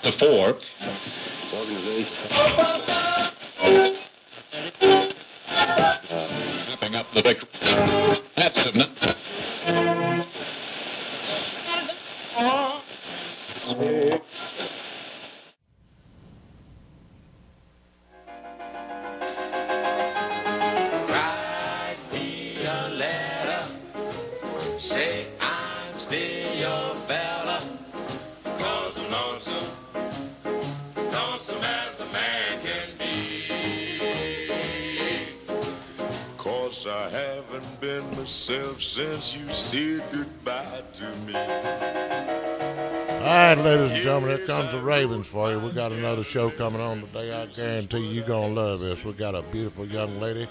The 4. Wrapping up the victory. That's enough. Write me a letter, say I'm still your fella, 'cause I'm lonesome, lonesome as a man can be. 'Cause I haven't been myself since you said goodbye to me. All right, ladies and gentlemen, here comes the Ravens for you. We got another show coming on today. I guarantee you're going to love this. We got a beautiful young lady,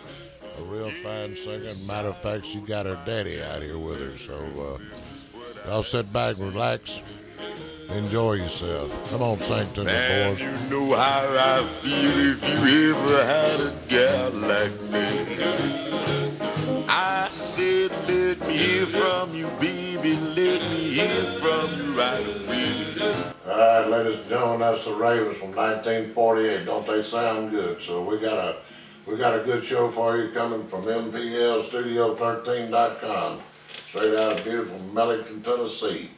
a real fine singer. Matter of fact, she got her daddy out here with her. So y'all sit back and relax. Enjoy yourself. Come on, sing to me, Man, boys. you know how I feel if you ever had a gal like me. I said, let me hear from you, baby. Let me hear from you right away. All right, ladies and gentlemen, that's the Ravens from 1948. Don't they sound good? So we got a good show for you coming from MPL Studio13.com, straight out of beautiful Mellington, Tennessee.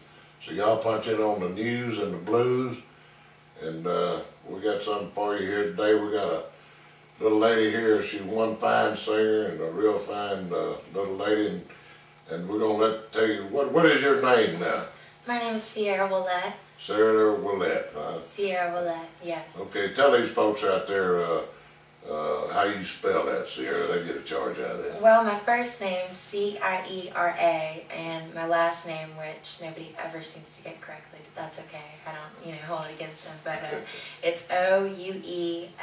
So y'all punch in on the news and the blues, and we got something for you here today. We got a little lady here. She's one fine singer and a real fine little lady, and we're gonna tell you what is your name now? My name is Ciera Ouellette. Ciera Ouellette. Ciera Ouellette, yes. Okay, tell these folks out there how you spell that, Ciera. They get a charge out of that. Well, my first name is C-I-E-R-A, and my last name, which nobody ever seems to get correctly, but that's okay. I don't, hold it against them. But it's O-U-E-L-L-E-T-T-E.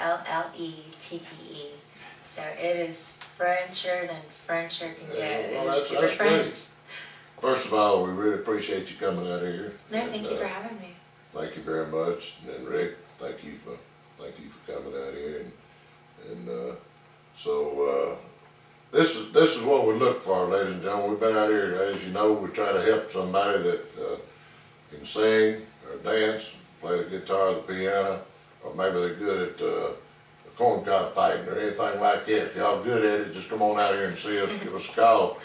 So it is Frencher than Frencher can get. Well, that's great. First of all, we really appreciate you coming out here. No, thank you for having me. Thank you very much. And Rick, thank you for coming out here. And so this is what we look for, ladies and gentlemen. We've been out here, as you know, we try to help somebody that can sing or dance, play the guitar or the piano, or maybe they're good at corncob fighting or anything like that. If y'all good at it, just come on out here and see us, give us a call.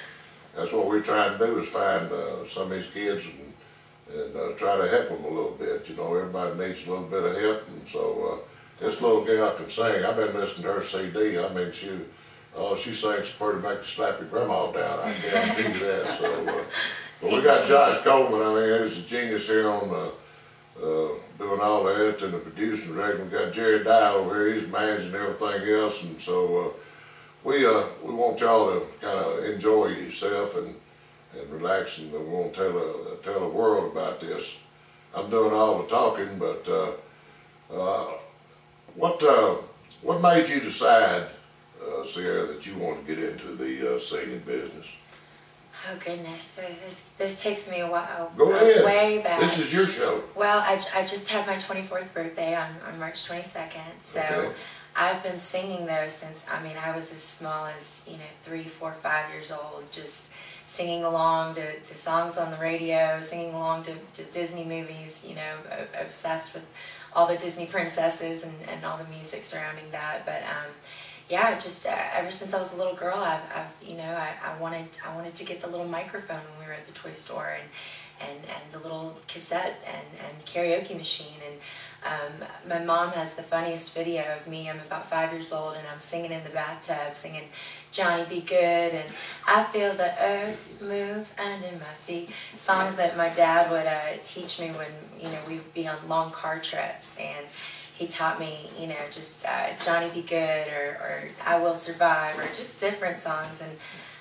That's what we're trying to do, is find some of these kids and try to help them a little bit. Everybody needs a little bit of help, and so this little gal can sing. I've been listening to her CD. I mean, she sings pretty much to slap your grandma down. I guarantee you that. So, but we got Josh Coleman. I mean, he's a genius here on doing all the editing and the producing. Right? We got Jerry Dye over here. He's managing everything else, and so we want y'all to kind of enjoy yourself and relax, and we want to tell the world about this. I'm doing all the talking, but what made you decide, Ciera, that you want to get into the singing business? Oh goodness, this takes me a while. Go ahead. Way back. This is your show. Well, I just had my 24th birthday on March 22nd, so Okay. I've been singing though since, I was as small as, 3, 4, 5 years old, just singing along to songs on the radio, singing along to Disney movies, obsessed with all the Disney princesses and all the music surrounding that. But yeah, just ever since I was a little girl, I wanted to get the little microphone when we were at the toy store, and the little cassette and karaoke machine. And my mom has the funniest video of me. I'm about 5 years old, and I'm singing in the bathtub, singing Johnny Be Good and I Feel the Earth Move Under My Feet. Songs that my dad would teach me when we'd be on long car trips, and he taught me just Johnny Be Good or I Will Survive, or just different songs. And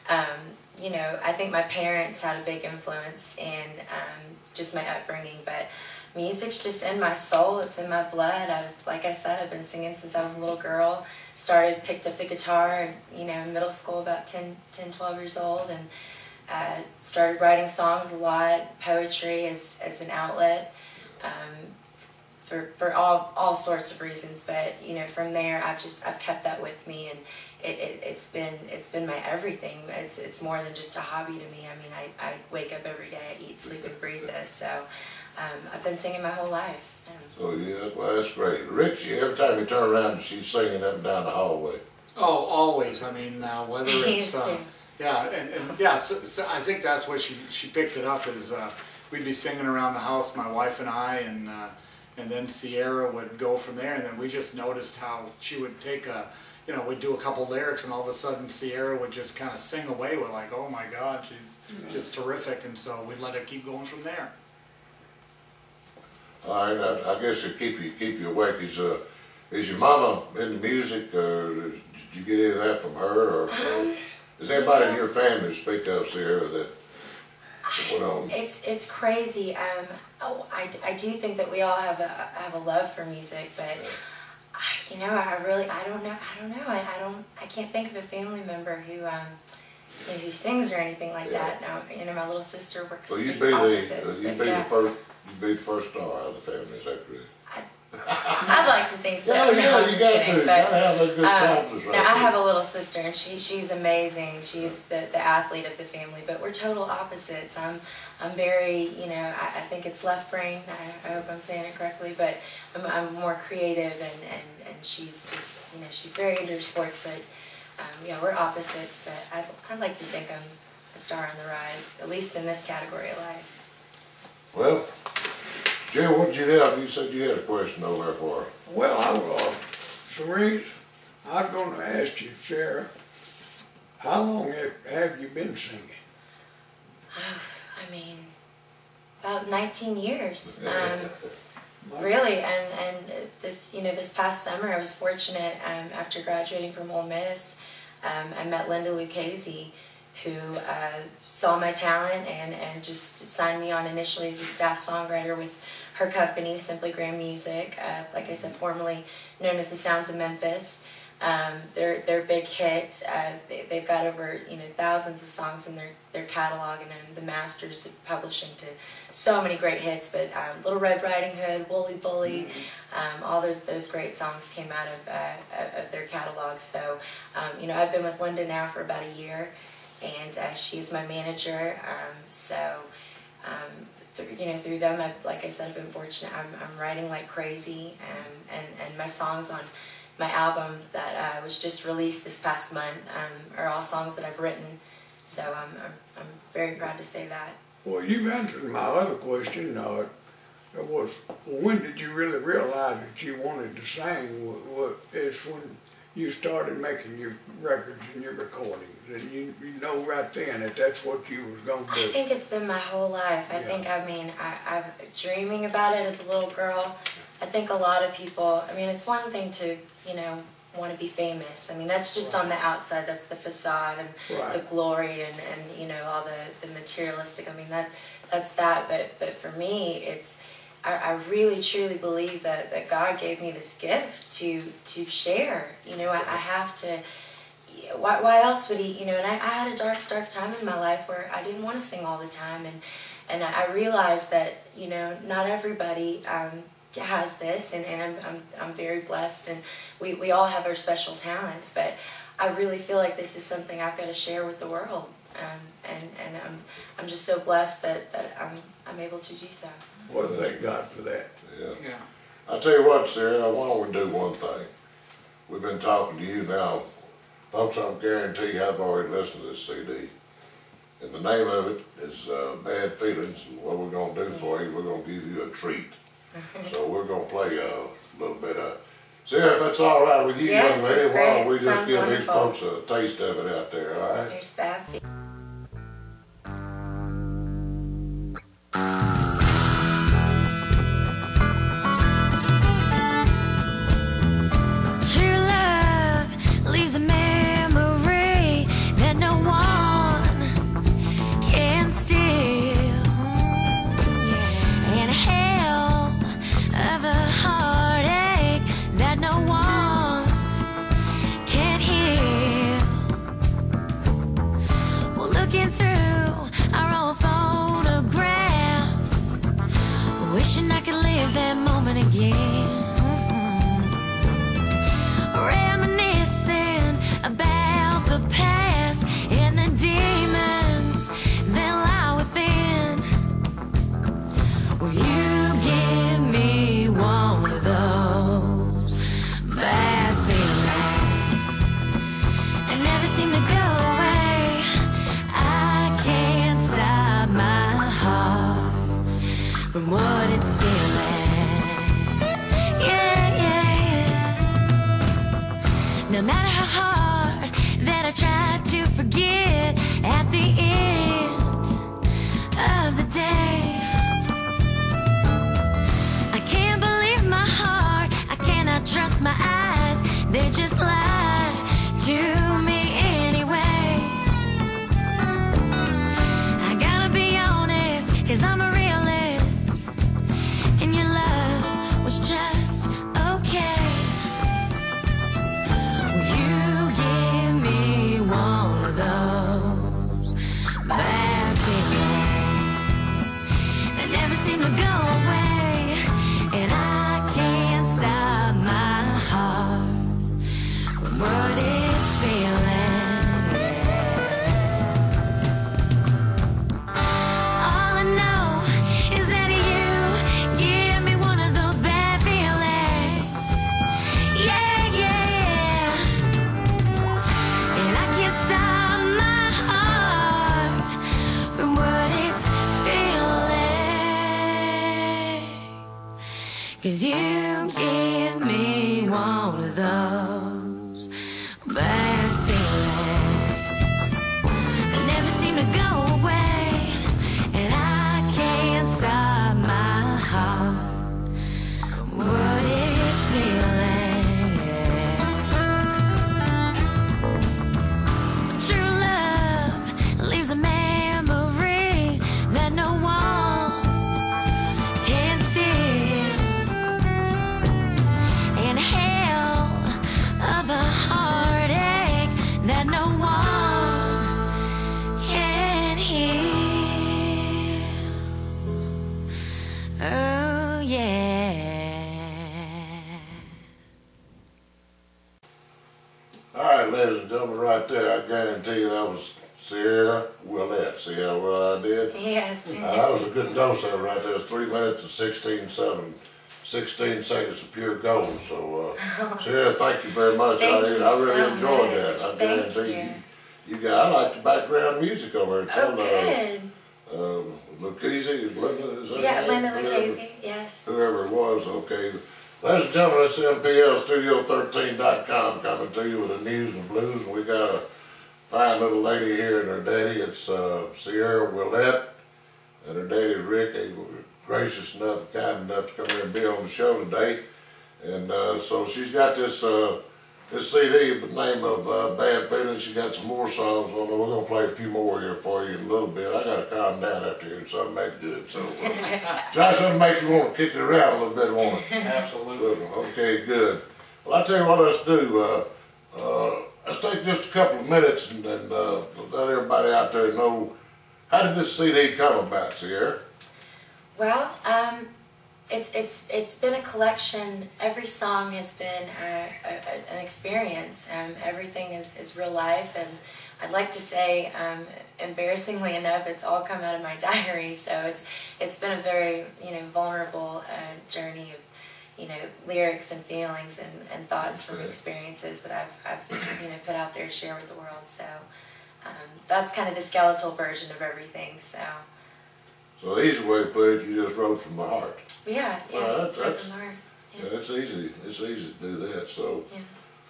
I think my parents had a big influence in just my upbringing, but music's just in my soul, it's in my blood. Like I said, I've been singing since I was a little girl. Picked up the guitar, in middle school, about 10, 12 years old, and started writing songs a lot, poetry as an outlet, for all sorts of reasons. But from there, I've kept that with me, and it's been my everything. It's more than just a hobby to me. I wake up every day, I eat, sleep, and breathe this. So I've been singing my whole life. So yeah, well, that's great. Richie, every time you turn around, she's singing up and down the hallway. Oh, always. I mean, whether He it's used to. yeah, and yeah. So I think that's what she picked it up is we'd be singing around the house, my wife and I, and then Ciera would go from there, and then we just noticed how she would take we'd do a couple lyrics, and all of a sudden Ciera would just kind of sing away. We're like, oh my God, she's just terrific, and so we let it keep going from there. All right, I guess to keep you awake. Is your mama into music, or did you get any of that from her, or is anybody in your family speak of, Ciera, that went on? It's crazy. I do think that we all have a love for music, but I don't know. I can't think of a family member who sings or anything like that. Now, my little sister, we're So you'd complete be opposites, the but yeah. you'd be the first star out of the family. Is that correct? I'd like to think so. Yeah, No, yeah, I'm you just got kidding, to. but, Gotta have that good confidence right no, I there. have a little sister, and she's amazing. She's the athlete of the family, but we're total opposites. I'm very, I think it's left brain. I hope I'm saying it correctly, but I'm more creative, and she's just, she's very into her sports, but yeah, we're opposites. But I'd like to think I'm a star on the rise, at least in this category of life. Well, Jim, what did you have? You said you had a question over there for her. Well, Cerise, I was going to ask you, Ciera, how long have you been singing? I mean, about 19 years. Really, and this past summer I was fortunate, after graduating from Ole Miss, I met Linda Lucchese, who saw my talent and just signed me on initially as a staff songwriter with her company, Simply Grand Music, like I said, formerly known as the Sounds of Memphis. Their big hit, they've got over thousands of songs in their catalog, and the masters of publishing to so many great hits. But Little Red Riding Hood, Wooly Bully, all those great songs came out of their catalog. So I've been with Linda now for about a year, and she's my manager. Through them, like I said, I've been fortunate. I'm writing like crazy, and my songs on my album that was just released this past month are all songs that I've written. So I'm very proud to say that. Well, you've answered my other question. It was, when did you really realize that you wanted to sing? It's when you started making your records and your recordings, and you know right then that that's what you was going to do. I think it's been my whole life. I've dreaming about it as a little girl. I think a lot of people, it's one thing to, want to be famous. That's just on the outside. That's the facade and the glory and all the materialistic. That's that. But for me, I really truly believe that God gave me this gift to share. I have to. Why else would He? And I had a dark time in my life where I didn't want to sing all the time, and I realized that not everybody has this, and I'm very blessed, and we all have our special talents. But I really feel like this is something I've got to share with the world, and I'm just so blessed that I'm able to do so. Well, thank God for that. Yeah. Yeah. I'll tell you what, Ciera, why don't we do one thing? We've been talking to you now. Folks, I guarantee you I've already listened to this CD. And the name of it is Bad Feelings. And what we're going to do for you, we're going to give you a treat. So we're going to play a little bit of... Ciera, if that's all right with you, Yes, young lady, that's why don't great. we just Sounds give wonderful. these folks a taste of it out there, all right? Here's Bad Feelings. True love leaves a memory that no one can steal, and a hell of a heartache that no one can heal. from what it's feeling. Yeah, yeah, yeah. No matter how hard that I try to forget, at the end of the day, I can't believe my heart, I cannot trust my eyes, they just lie to me anyway. I gotta be honest, 'cause I'm a realist, and your love was just okay. You give me one of those bad feelings that never seem to go away, and I can't stop my heart from what it's feeling. All I know is that you give me one of those bad feelings. Yeah, yeah, yeah. And I can't stop my heart from what it's feeling. 'Cause you give me one of those bad feelings that never seem to go away, and I can't stop my heart from what it's feeling. True love leaves a memory that no one can steal, and hell of a heartache that no one can heal. Oh yeah. All right, ladies and gentlemen, right there, I guarantee you that was Ciera Ouellette. See how well I did? Yes. That was a good dose of it right there. It's 3 minutes and 16 seconds of pure gold. So, Ciera, thank you very much. Thank I you really so enjoyed much. that. I Thank guarantee you got, I like the background music over there. Oh, good. Lucchese, Linda, is that Yeah, her name? Linda Whoever- Lucchese, yes. Whoever it was, okay. Ladies and gentlemen, it's MPL Studio13.com coming to you with the news and blues. And we got a fine little lady here and her daddy. It's Ciera Ouellette, and her daddy Rick. They were gracious enough and kind enough to come here and be on the show today. And so she's got this this CD by the name of Bad Feelings. She got some more songs on there. We're gonna play a few more here for you in a little bit. I gotta calm down after here, so something make good. So try something to make you want to kick it around a little bit, won't it? Absolutely. Okay, good. Well, I tell you what, let's do. Let's take just a couple of minutes and let everybody out there know, how did this CD come about, Ciera? Well, it's been a collection. Every song has been an experience. Everything is real life, and I'd like to say, embarrassingly enough, it's all come out of my diary. So it's been a very vulnerable journey of lyrics and feelings and thoughts from experiences that I've put out there to share with the world. So that's kind of the skeletal version of everything. So the easy way to put it, you just wrote from the heart. yeah, Well, right from the heart. Yeah, it's easy. It's easy to do that. So, Yeah.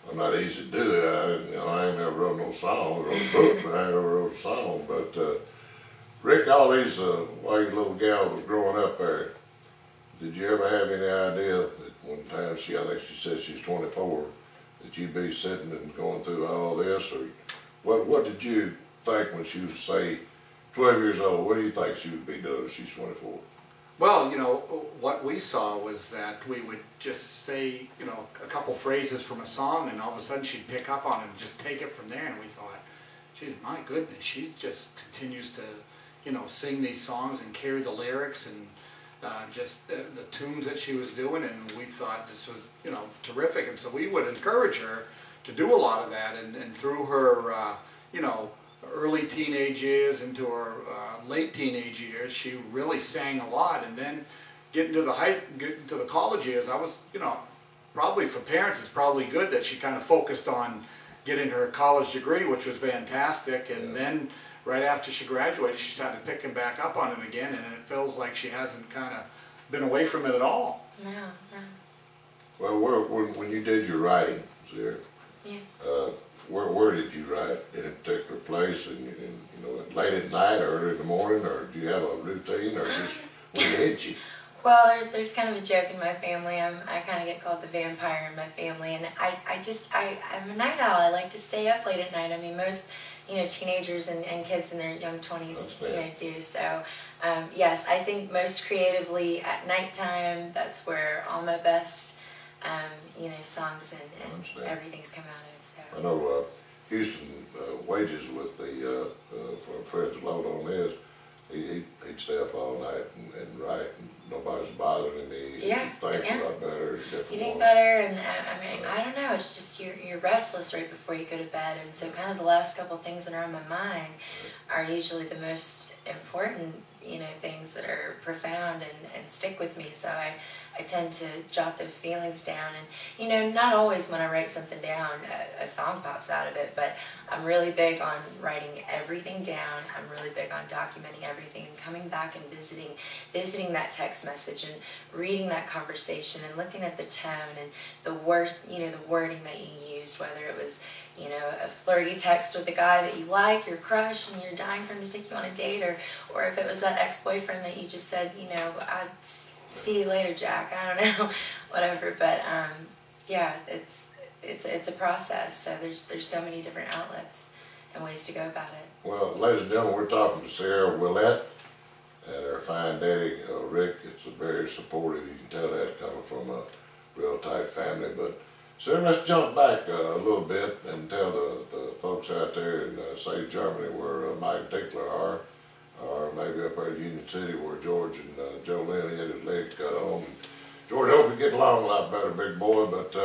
well, not easy to do it. I ain't never wrote no song. I wrote a book, but I ain't never wrote a song. But Rick, all these while your little gal was growing up there, did you ever have any idea that one time I think she said she's 24, that you'd be sitting and going through all this, or what did you think when she was, say, 12 years old? What do you think she would be doing if she's 24? Well, what we saw was that we would just say, a couple phrases from a song, and all of a sudden she'd pick up on it and just take it from there, and we thought, geez, my goodness, she just continues to, sing these songs and carry the lyrics and just the tunes that she was doing, and we thought this was, terrific. And so we would encourage her to do a lot of that, and through her, early teenage years into her late teenage years, she really sang a lot. And then getting to the college years, I was, probably for parents, it's probably good that she kind of focused on getting her college degree, which was fantastic. And then right after she graduated, she started picking back up on it again, and it feels like she hasn't kind of been away from it at all. No, no. Well, when you did your writing, Ciera, Yeah. where did you write? In a particular place, and you know, late at night, or early in the morning, or do you have a routine, or just when it hits you? Well, there's kind of a joke in my family. I kind of get called the vampire in my family, and I'm a night owl. I like to stay up late at night. I mean, most teenagers and kids in their young 20s do. So yes, I think most creatively at nighttime. That's where all my best songs and everything's come out of. So I know Houston Wages with the friends load on this. He'd stay up all night and write, and nobody's bothering him. He thinks a lot better. You think better, and I mean, I don't know. It's just you're restless right before you go to bed, and so kind of the last couple things that are on my mind are usually the most important, things that are profound and stick with me. So I tend to jot those feelings down, and not always when I write something down a song pops out of it, but I'm really big on writing everything down. I'm really big on documenting everything and coming back and visiting that text message and reading that conversation and looking at the tone and the wording that you used, whether it was a flirty text with a guy that you like, your crush, and you're dying for him to take you on a date, or if it was that ex-boyfriend that you just said, I'd see you later, Jack. I don't know, whatever. But yeah, it's a process. So there's so many different outlets and ways to go about it. Well, ladies and gentlemen, we're talking to Ciera Ouellette and her fine daddy, Rick. It's a very supportive. You can tell that coming from a real tight family. But Ciera, let's jump back a little bit and tell the folks out there in say Germany where Mike Dickler are. Or maybe up there at Union City where George and Joe Lynn had his leg cut on. And George, I hope you get along a lot better, big boy. But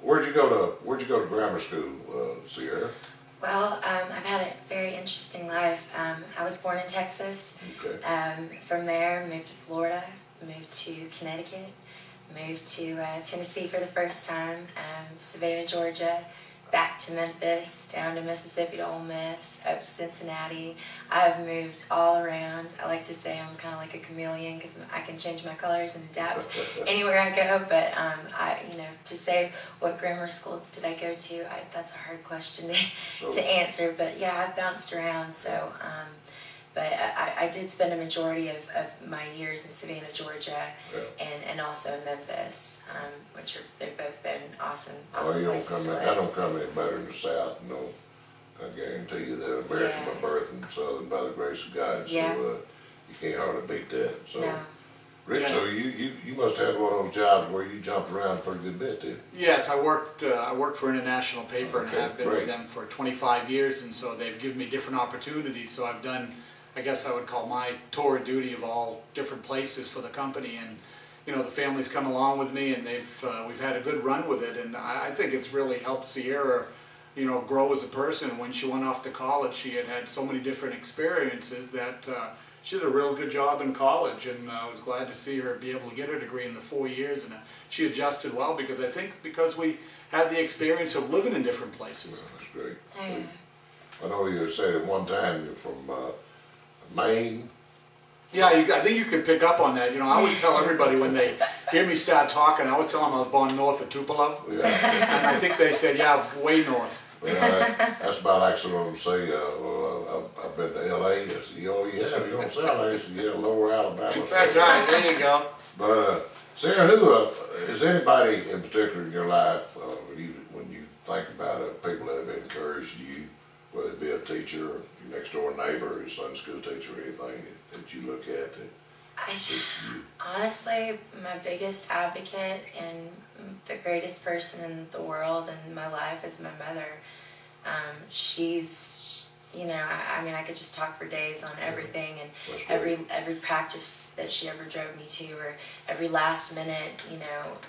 where'd you go to grammar school, Ciera? Well, I've had a very interesting life. I was born in Texas. Okay. From there, moved to Florida, moved to Connecticut, moved to Tennessee for the first time, Savannah, Georgia, back to Memphis, down to Mississippi to Ole Miss, up to Cincinnati. I've moved all around. I like to say I'm kind of like a chameleon because I can change my colors and adapt anywhere I go. But to say what grammar school did I go to, that's a hard question to answer. But yeah, I've bounced around. So, but I did spend a majority of my years in Savannah, Georgia, and also in Memphis, which they've both been awesome places to live. I don't come any better in the South, no. I guarantee you that. American by birth and Southern by the grace of God. So you can't hardly beat that. So, no. Rick, so you must have one of those jobs where you jumped around a pretty good bit, didn't you? Yes, I worked for an international paper and have been with them for 25 years, and so they've given me different opportunities. So I've done, I guess I would call my tour of duty of all different places for the company, and the family's come along with me, and we've had a good run with it, and I think it's really helped Ciera, grow as a person. When she went off to college, she had so many different experiences that she did a real good job in college, and I was glad to see her be able to get her degree in the 4 years, and she adjusted well because I think because we had the experience of living in different places. Well, that's great. I know you said at one time you're from Maine. Yeah, I think you could pick up on that. I always tell everybody when they hear me start talking, I always tell them I was born north of Tupelo. Yeah. And I think they said, yeah, way north. Well, that's about like someone say, I've been to L.A. I said, oh, yeah, you don't sound like it. Yeah, lower Alabama. That's right, there you go. But, Ciera, is anybody in particular in your life, when you think about it, people that have encouraged you, whether it be a teacher or your next door neighbor or your Sunday school teacher or anything that you look at that assists you? Honestly, my biggest advocate and the greatest person in the world and my life is my mother. She's, I could just talk for days on everything, and every practice that she ever drove me to, or every last minute,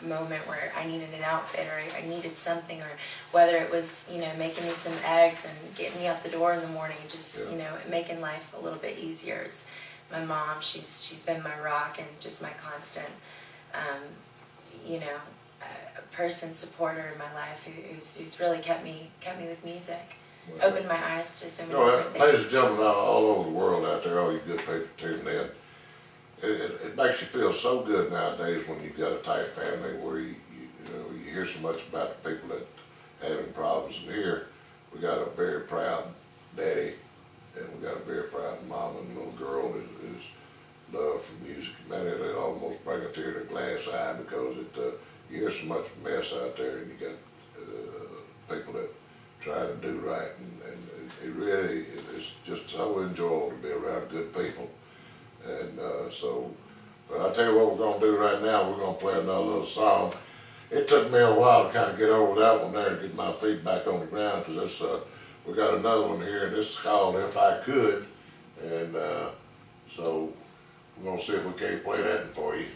moment where I needed an outfit or I needed something, or whether it was, making me some eggs and getting me out the door in the morning, just, making life a little bit easier. It's my mom. She's been my rock and just my constant, person, supporter in my life who's really kept me with music. Well, opened my eyes to so many different things. Ladies and gentlemen all over the world out there, all you good people tuning in, it makes you feel so good nowadays when you've got a tight family where you hear so much about the people that having problems. And here we got a very proud daddy, and we got a very proud mom, and the little girl is love for music. Man, it almost brings a tear to a glass eye because you hear so much mess out there, and you got people that try to do right, and it really is just so enjoyable to be around good people. And but I'll tell you what we're going to do right now. We're going to play another little song. It took me a while to kind of get over that one there and get my feet back on the ground, because we got another one here, and this is called If I Could. And so we're going to see if we can't play that one for you.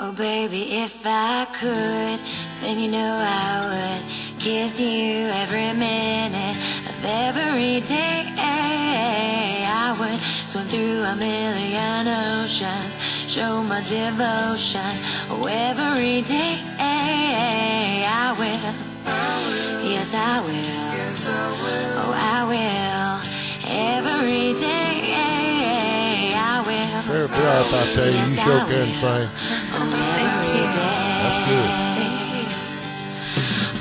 Oh baby, if I could, then you know I would kiss you every minute of every day. I would swim through a million oceans, show my devotion, oh every day. I will, yes I will, oh I will, every day. I will. Very proud, I tell you, you sure can sing. That's good.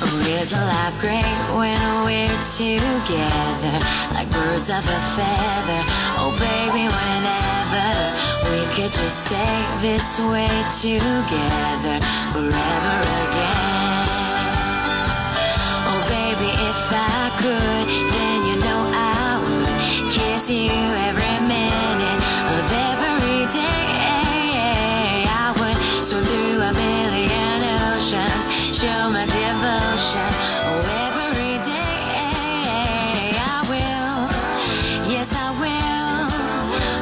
Oh, is life great when we're together, like birds of a feather? Oh, baby, whenever we could just stay this way together forever again. Oh, baby, if I could, then you know I would kiss you every minute of every day. I would swim through a million oceans, show my devotion, oh every day. I will, yes I will,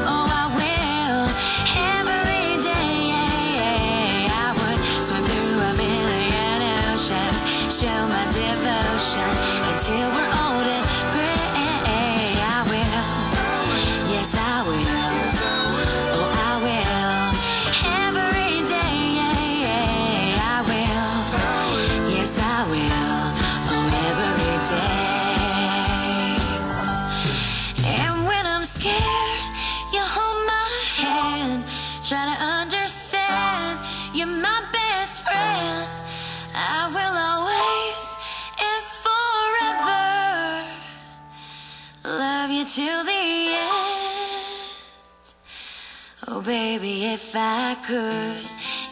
oh I will, every day. I would swim through a million oceans, show my devotion, until we're old and gray. I will, yes I will, oh I will, every day. I will, yes I will, oh every day. And when I'm scared, you hold my hand, try to understand, you're my best friend. I will always and forever love you till the end. Oh baby, if I could,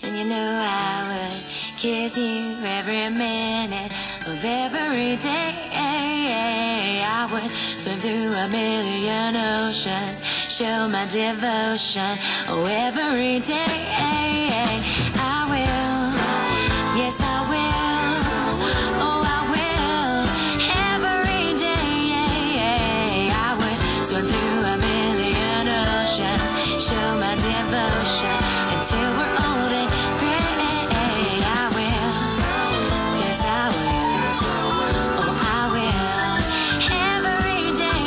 then you know I would kiss you every minute of every day. I would swim through a million oceans, show my devotion, oh every day. I will, yes I will, oh I will, every day. I would swim through a million oceans, show my devotion, until we're old and gray. I will, yes I will, oh I will, every day.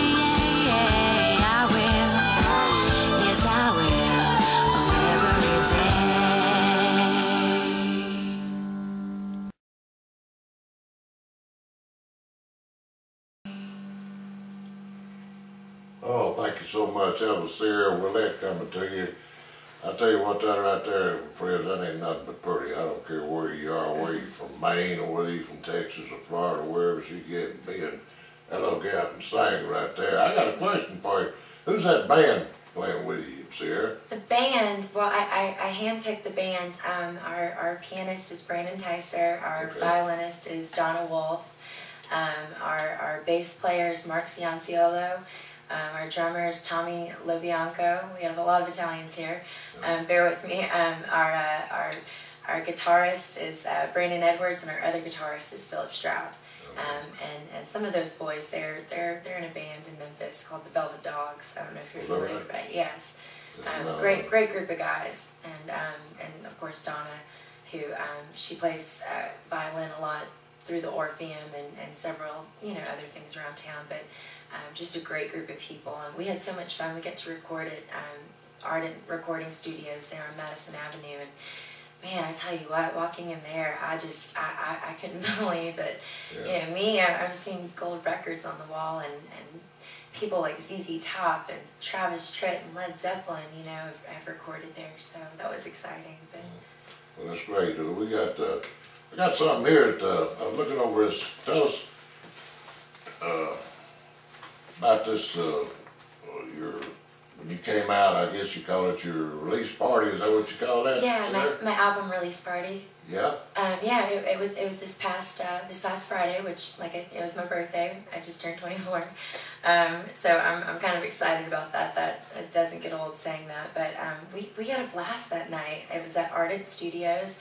I will, yes I will, oh every day. Oh, thank you so much. That was Ciera Ouellette coming to you. I tell you what, that right there, friends, that ain't nothing but pretty. I don't care where you are, whether you're from Maine or whether you're from Texas or Florida, wherever she get being. That little gal can sing right there. I got a question for you. Who's that band playing with you, Ciera? The band, well, I handpicked the band. Our pianist is Brandon Tyser. Our violinist is Donna Wolf. Our bass player is Mark Cianciolo. Our drummer is Tommy Lobianco. We have a lot of Italians here. Bear with me. Our guitarist is Brandon Edwards, and our other guitarist is Philip Stroud. And some of those boys, they're in a band in Memphis called the Velvet Dogs. I don't know if you're familiar with that. Yes, great group of guys, and of course Donna, who she plays violin a lot through the Orpheum and several other things around town. But just a great group of people, and we had so much fun. We got to record at Ardent Recording Studios there on Madison Avenue, and man, I tell you what, walking in there, I couldn't believe it. Yeah. You know, me, I've seen gold records on the wall, and people like ZZ Top and Travis Tritt and Led Zeppelin, you know, have recorded there, so that was exciting. But well, that's great. We got something here that I'm looking over this. Tell us about this, when you came out, I guess you call it your release party. Is that what you call that? yeah, my album release party. Yeah. Yeah, it was this past Friday, which it was my birthday. I just turned 24, so I'm kind of excited about that. That it doesn't get old saying that, but we had a blast that night. It was at Ardent Studios.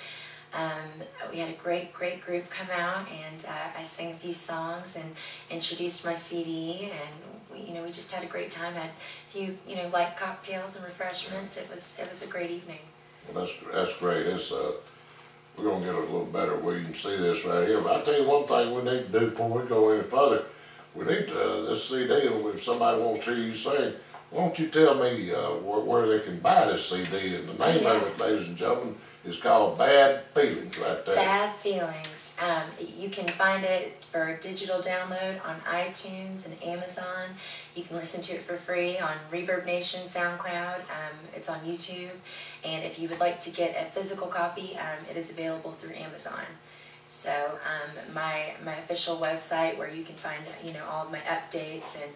We had a great group come out, and I sang a few songs and introduced my CD, and we just had a great time. Had a few light cocktails and refreshments. It was a great evening. Well, that's great. It's we're gonna get a little better where you can see this right here. But I'll tell you one thing we need to do before we go any further. We need this CD. If somebody wants to hear you sing, why don't you tell me where they can buy this CD? And the name of it, ladies and gentlemen, is called Bad Feelings, right there. Bad Feelings. You can find it for digital download on iTunes and Amazon. You can listen to it for free on Reverb Nation, SoundCloud. It's on YouTube. And if you would like to get a physical copy, it is available through Amazon. So my official website, where you can find all of my updates and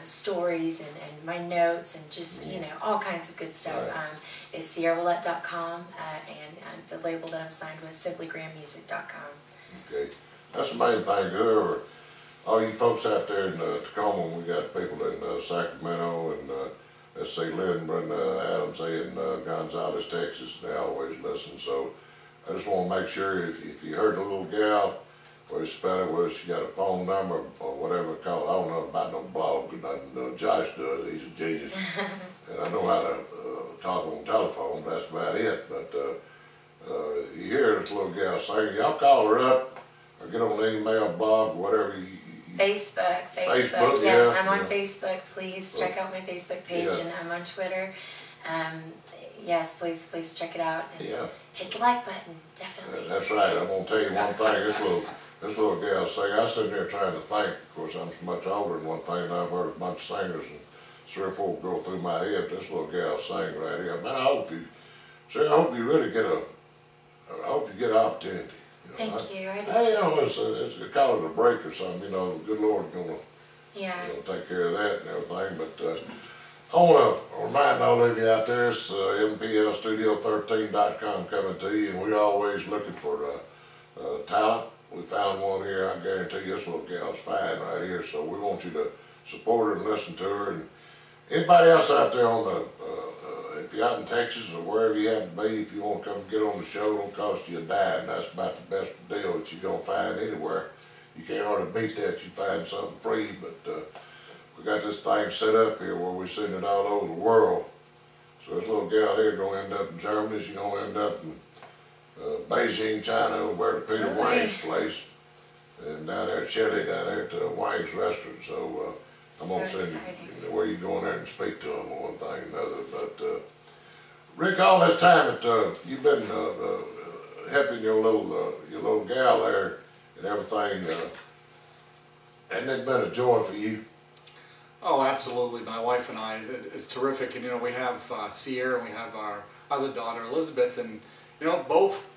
stories and my notes and just all kinds of good stuff, is CieraOuellette.com, and the label that I'm signed with, SimplyGrandMusic.com. Okay, that's the main thing. Whoever, all you folks out there in Tacoma, we got people in Sacramento and let's say Lynn, Brenda, Adams, and Gonzales, Texas. They always listen. So I just want to make sure if you heard the little gal, whether you spell it, whether she got a phone number or whatever it's called. I don't know about no blog. Josh does. He's a genius, and I know how to talk on the telephone. But that's about it. But you hear this little gal singing, y'all call her up or get on the email, blog, whatever you. Facebook, yes, yeah, I'm on Facebook. Please check out my Facebook page, and I'm on Twitter. Yes, please check it out and hit the like button, definitely. That's right. I'm gonna tell you one thing. This little gal sing. I was sitting there trying to think. Of course, I'm so much older than one thing, and I've heard a bunch of singers, and 3 or 4 go through my head. This little gal sang right here. Man, I hope you really get I hope you get an opportunity. Thank you. I do hey, it's call it a break or something. The good Lord's gonna take care of that and everything. But I want to remind all of you out there, it's MPLstudio13.com coming to you, and we're always looking for talent. We found one here. I guarantee you this little gal's fine right here. So we want you to support her and listen to her. And anybody else out there on the if you're out in Texas or wherever you happen to be, if you want to come get on the show, it don't cost you a dime. That's about the best deal that you're going to find anywhere. You can't hardly beat that. You find something free, but we got this thing set up here where we're sending it all over the world. So this little gal here going to end up in Germany. She's going to end up in Beijing, China, over at Peter Wang's place. And down there at Chile, down there at Wang's restaurant. So I'm going to send you where you go in there and speak to them on one thing or another. But Rick, all this time that you've been helping your little gal there and everything, hasn't it been a joy for you? Oh, absolutely. My wife and I, it's terrific. And we have Ciera, and we have our other daughter Elizabeth, and both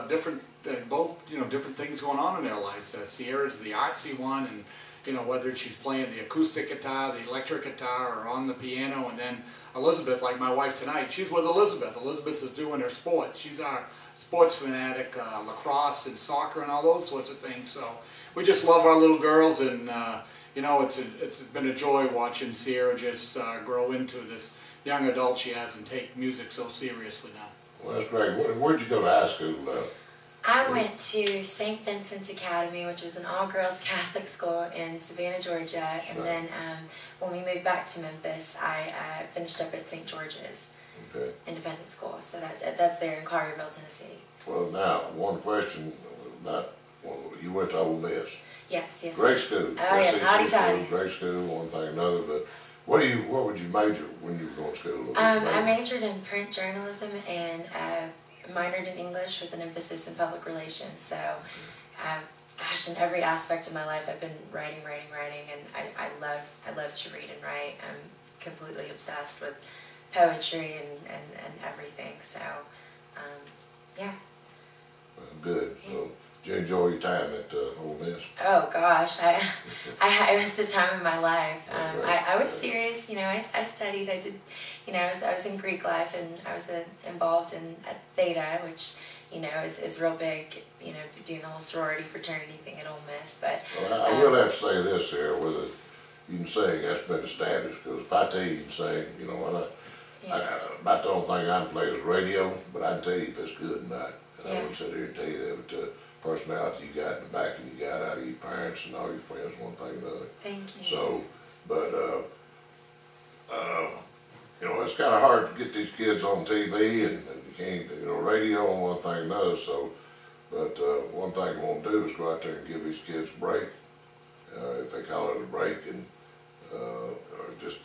different different things going on in their lives. Ciera's the artsy one, and whether she's playing the acoustic guitar, the electric guitar, or on the piano. And then Elizabeth, like my wife tonight, she's with Elizabeth. Elizabeth is doing her sports. She's our sports fanatic, lacrosse and soccer and all those sorts of things. So we just love our little girls, and it's been a joy watching Ciera just grow into this young adult she has and take music so seriously now. Well, that's great. Where'd you go to high school? I went to St. Vincent's Academy, which was an all-girls Catholic school in Savannah, Georgia, and then when we moved back to Memphis, I finished up at St. George's Independent School. So that's there in Collierville, Tennessee. Well, now, one question about, you went to Ole Miss. Yes. Great school. Oh, yes, hotty-toddy. Great school, one thing or another, but What would you major when you were going to school? I majored in print journalism and minored in English with an emphasis in public relations. So, gosh, in every aspect of my life, I've been writing, and I love to read and write. I'm completely obsessed with poetry and everything. So, yeah. Well, good. Yeah. So, did you enjoy your time at Ole Miss? Oh gosh, it was the time of my life. Right. I was serious, you know. I studied. I did, you know. I was in Greek life, and I was involved in at Theta, which you know is real big. You know, doing the whole sorority fraternity thing at Ole Miss. But Well, I will have to say this here: whether you can sing, that's been established. Because if I tell you you can sing, you know, about the only thing I can play is radio, but I can tell you if it's good or not. And I wouldn't sit here and tell you that, but personality you got in the back and you got out of your parents and all your friends, one thing or another. Thank you. So, but, you know, it's kind of hard to get these kids on TV and you can't, you know, radio and one thing or another. So, but one thing I want to do is go out there and give these kids a break, if they call it a break, and or just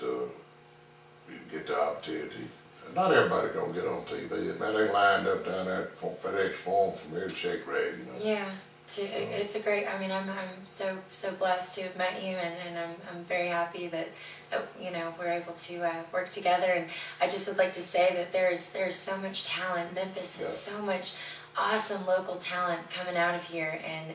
get the opportunity. Not everybody gonna get on TV. Man, they lined up down there at FedEx Forum from here to Shake Rag, you know. Yeah, it's a great. I mean, I'm so blessed to have met you, and I'm very happy that you know we're able to work together. And I just would like to say that there's so much talent. Memphis has so much awesome local talent coming out of here, and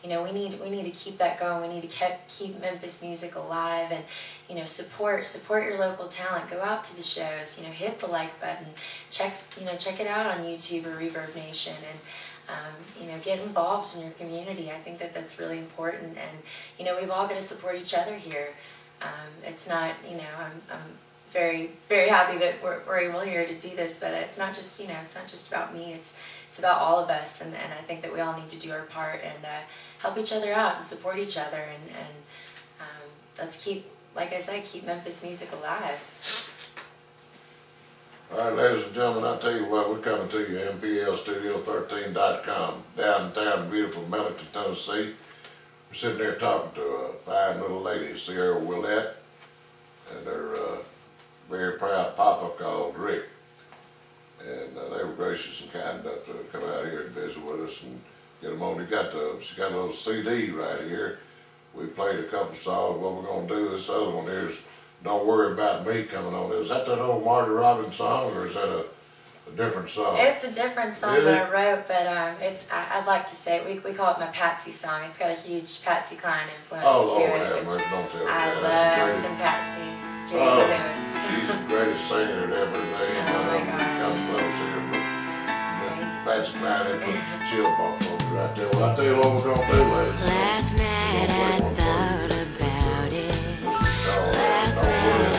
you know we need to keep that going. We need to keep Memphis music alive, and you know support your local talent. Go out to the shows. You know, hit the like button. Check it out on YouTube or Reverb Nation, and you know get involved in your community. I think that's really important, and you know we've all got to support each other here. It's not, you know, I'm very happy that we're able here to do this, but it's not just, you know, it's not just about me. It's about all of us, and I think that we all need to do our part and help each other out and support each other, and let's keep, like I said, keep Memphis music alive. All right, ladies and gentlemen, I'll tell you what, we're coming to you, MPLstudio13.com, downtown beautiful Millington, Tennessee. We're sitting there talking to a fine little lady, Ciera Ouellette, and their very proud papa called Rick. And they were gracious and kind enough to come out here and visit with us and get them on. She got a little CD right here. We played a couple songs. What we're going to do, this other one here is Don't Worry About Me coming on. Is that old Marty Robbins song, or is that a different song? It's a different song that I wrote, but I'd like to say we call it my Patsy song. It's got a huge Patsy Cline influence to it. Don't tell me I that. love some Patsy. Jerry Lewis. She's the greatest singer that ever made. Oh my gosh. Come close here, but Patsy Cline had put chill bumps on me right there. Well, I'll tell you what we're going to do, ladies. Last night I thought about it. Last night I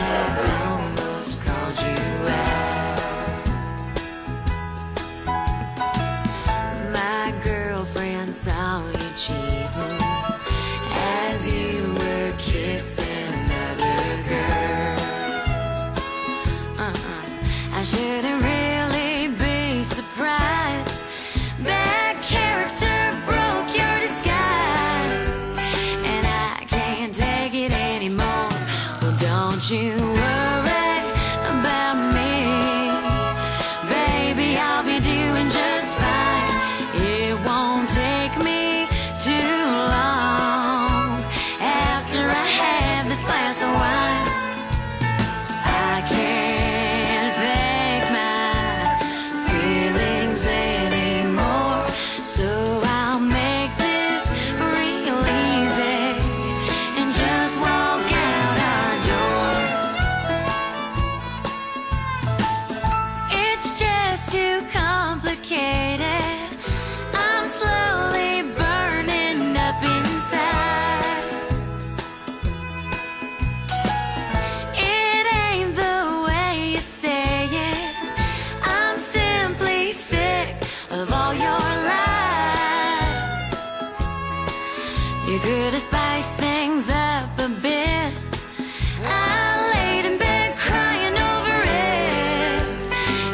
almost called you out. My girlfriend saw you cheating as you were kissing another girl. I shouldn't really be surprised. Bad character broke your disguise, and I can't take it anymore. Well, don't you worry about me, baby, I'll be doing just fine. It won't take me too long after I have this glass of wine. I can't fake my feelings anymore, so I'll make this real easy and just walk out our door. It's just too complicated. I'm slowly burning up inside. It ain't the way you say it. I'm simply sick of all your lies. You could have spiced things up a bit. I laid in bed crying over it,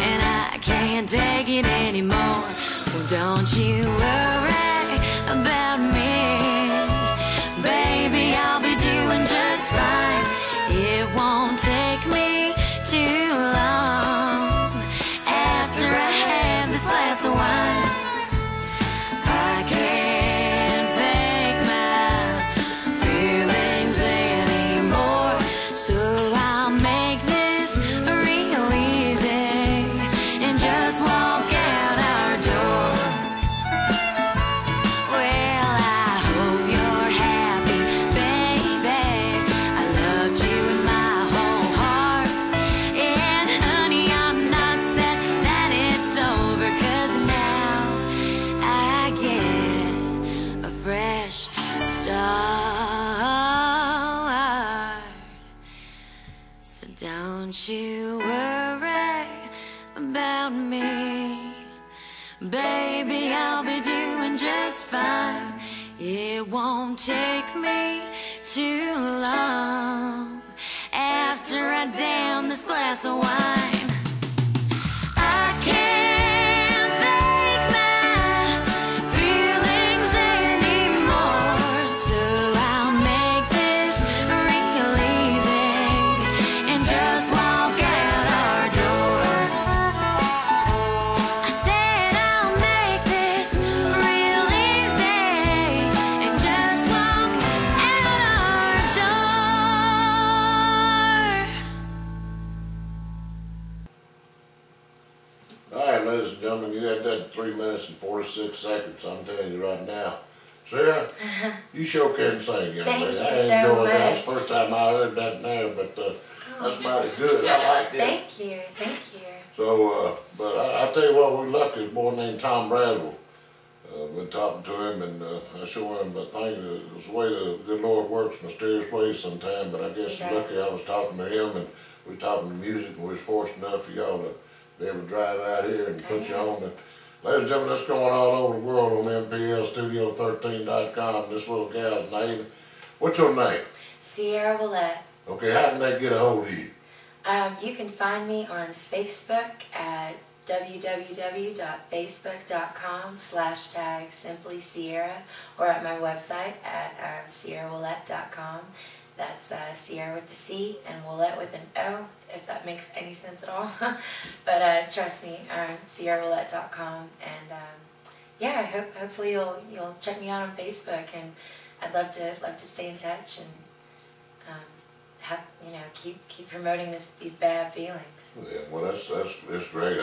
and I can't take it anymore. Well, don't you worry about me, baby, I'll be doing just fine. It won't you worry about me. Baby, I'll be doing just fine. It won't take me too long after I down this glass of wine. I can't fake my feelings anymore, so I'll make this real easy and just walk out our door. I said I'll make this real easy and just walk out our door. All right, ladies and gentlemen, you had that 3 minutes and 46 seconds. I'm telling you right now. Ciera, you sure can sing, young Thank lady. you I so enjoyed that. That's much. the first time I heard that now, but that's mighty good. I like it. Thank you, thank you. So, but I tell you what, we're lucky. A boy named Tom Braswell. Been talking to him, and I sure am. But think it's the way the good Lord works, mysterious ways sometimes. But I guess He it's lucky I was talking to him, and we were talking to music, and we was fortunate enough for y'all to be able to drive out here and put you on. And ladies and gentlemen, that's going all over the world on MPLstudio13.com. This little gal's name. What's your name? Ciera Ouellette. Okay, how can they get a hold of you? You can find me on Facebook at www.facebook.com/simply or at my website at cieraouellette.com. That's Ciera with the C and Ouellette with an O, if that makes any sense at all. But trust me, cieraouellette.com, and yeah, hopefully you'll check me out on Facebook, and I'd love to stay in touch and have, keep promoting these bad feelings. Yeah, well, that's great.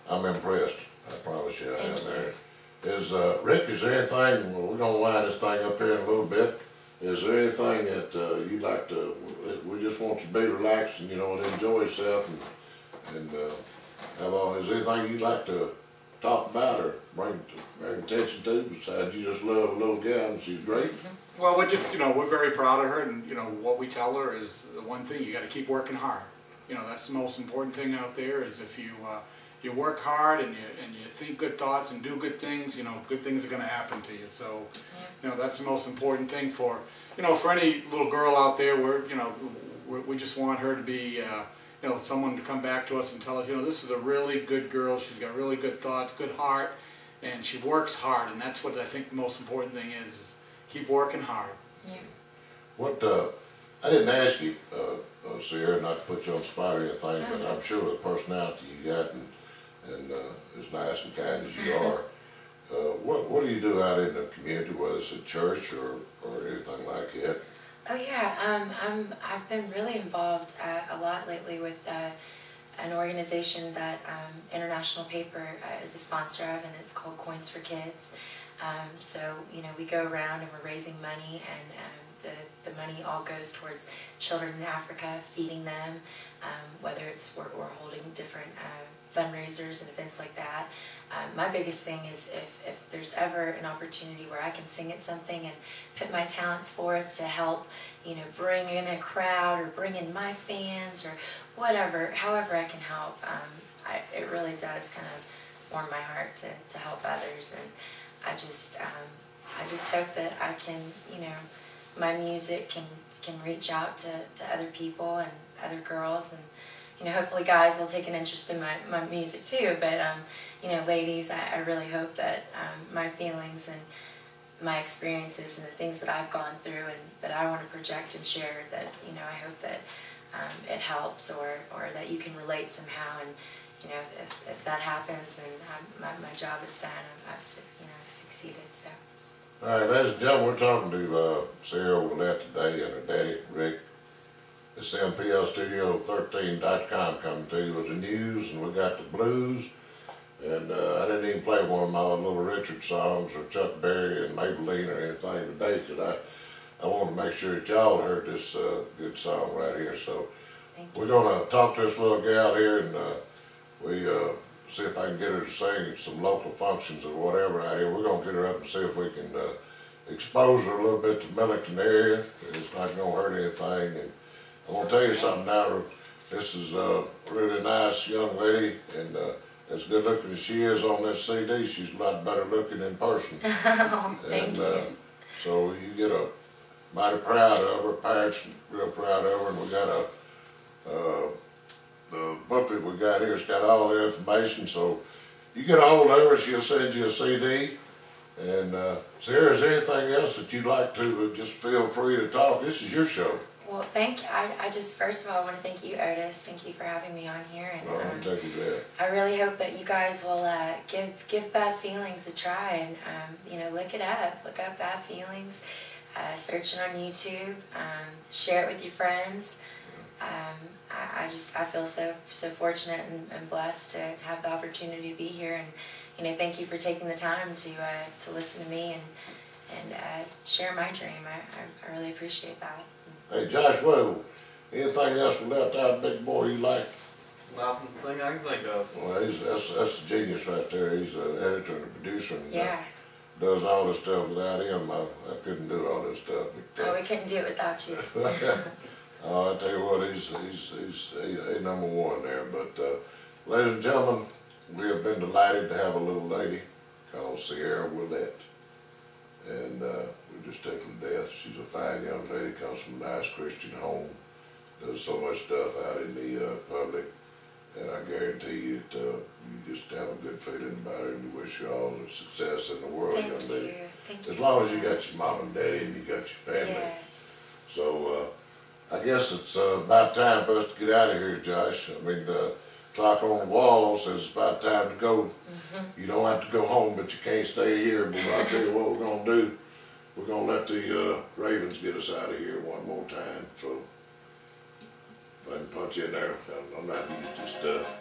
I'm impressed. I promise you, I am. Thank There is Rick. Is there anything? Well, we're gonna wind this thing up here in a little bit. Is there anything that you'd like to? We just want you to be relaxed and and enjoy yourself and have all. Is there anything you'd like to talk about or bring attention to besides you just love a little gal and she's great? Well, we're just, we're very proud of her, and what we tell her is the one thing: you got to keep working hard. That's the most important thing out there. Is if you work hard and you think good thoughts and do good things, good things are going to happen to you. So, that's the most important thing for any little girl out there. We just want her to be, someone to come back to us and tell us, this is a really good girl. She's got really good thoughts, good heart, and she works hard. And that's what I think the most important thing is keep working hard. Yeah. What I didn't ask you, Ciera, not to put you on the spot or anything, but I'm sure the personality you got and as nice and kind as you are. What do you do out in the community, whether it's at church or anything like that? Oh yeah, I've been really involved a lot lately with an organization that International Paper is a sponsor of, and it's called Coins for Kids. So we go around and we're raising money, and the money all goes towards children in Africa, feeding them. Whether it's we're holding different fundraisers and events like that. My biggest thing is if there's ever an opportunity where I can sing at something and put my talents forth to help, bring in a crowd or bring in my fans or whatever, however I can help, it really does kind of warm my heart to help others. And I just hope that I can, my music can reach out to other people and other girls, and hopefully guys will take an interest in my music too. But ladies, I really hope that my feelings and my experiences and the things that I've gone through and that I want to project and share, that I hope that it helps or that you can relate somehow. And if that happens, then my job is done. I've succeeded. So. All right, ladies and gentlemen, we're talking to Ciera Ouellette today and her daddy, Rick. It's MPLstudio13.com coming to you with the news, and we got the blues. And I didn't even play one of my Little Richard songs or Chuck Berry and Maybelline or anything today, because I want to make sure that y'all heard this good song right here. So we're going to talk to this little gal here, and we see if I can get her to sing at some local functions or whatever out here. We're going to get her up and see if we can expose her a little bit to the Millington area. It's not going to hurt anything. And I want to tell you something now. this is a really nice young lady, and as good looking as she is on this CD, she's a lot better looking in person. Oh, thank you. So you get a mighty proud of her, parents real proud of her, and we got the booklet we got here, it's got all the information, so you get a hold of her, she'll send you a CD. And Ciera, is there anything else that you'd like to just feel free to talk? This is your show. Well, thank you. I just, first of all, I want to thank you, Otis. Thank you for having me on here. And Thank you, Dad. I really hope that you guys will give Bad Feelings a try and, you know, look it up. Look up Bad Feelings. Search it on YouTube. Share it with your friends. I feel so fortunate and blessed to have the opportunity to be here, and you know, thank you for taking the time to listen to me and share my dream. I really appreciate that. Hey Josh, well, anything else we left out, big boy, you like? Nothing thing I can think of. Well, that's a genius right there. He's an editor and a producer, and Yeah. Does all this stuff. Without him, I couldn't do all this stuff. But, Oh, we couldn't do it without you. I tell you what, he's a number one there. But ladies and gentlemen, we have been delighted to have a little lady called Ciera Ouellette, and we're just taken to death. She's a fine young lady, comes from a nice Christian home, does so much stuff out in the public, and I guarantee you that you just have a good feeling about her, and we wish you all the success in the world, Thank young lady. you. Thank you As long so as you much. got your mom and daddy and you got your family. Yes. So I guess it's about time for us to get out of here, Josh. I mean, the clock on the wall says it's about time to go. You don't have to go home, but you can't stay here. But I'll tell you what we're going to do. We're going to let the Ravens get us out of here one more time. So if I can punch in there, I'm not used to stuff.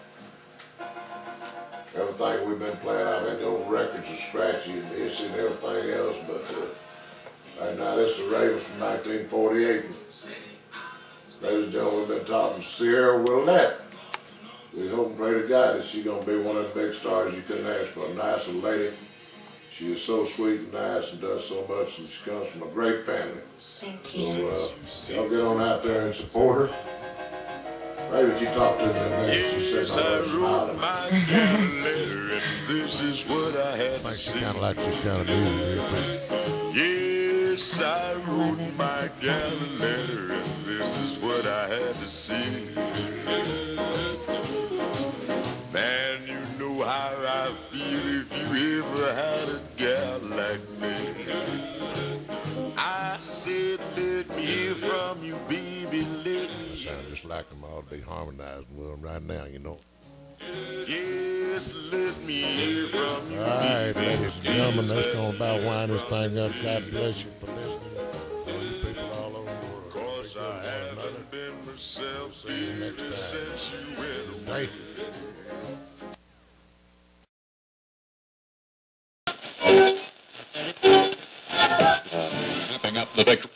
Everything we've been playing, I think the old records are scratchy and this and everything else, but right now this is the Ravens from 1948. Ladies and gentlemen, we've been talking to Ciera Ouellette. We hope and pray to God that she's going to be one of the big stars you couldn't ask for. A nice little lady. She is so sweet and nice and does so much, and she comes from a great family. Thank you. So y'all get on out there and support her. Maybe she talked to me and she Yes, said, I wrote "Oh, my gal a letter, and this is what I had I to think she say. kind of like this kind of music here, too. Yes, I wrote my gal a letter, and this is what I had to say. Man, you know how I feel if you ever had a gal like me. I said, let me hear from you, baby, let me. Sound just like them. I'll be harmonizing with them right now, you know. Yes, let me hear from you. All right, ladies and gentlemen, that's going to about wind this thing up. God bless you for listening. All you people all over the world. Cause I haven't been myself See you next time. since you went away. Right. Wrapping up the victory.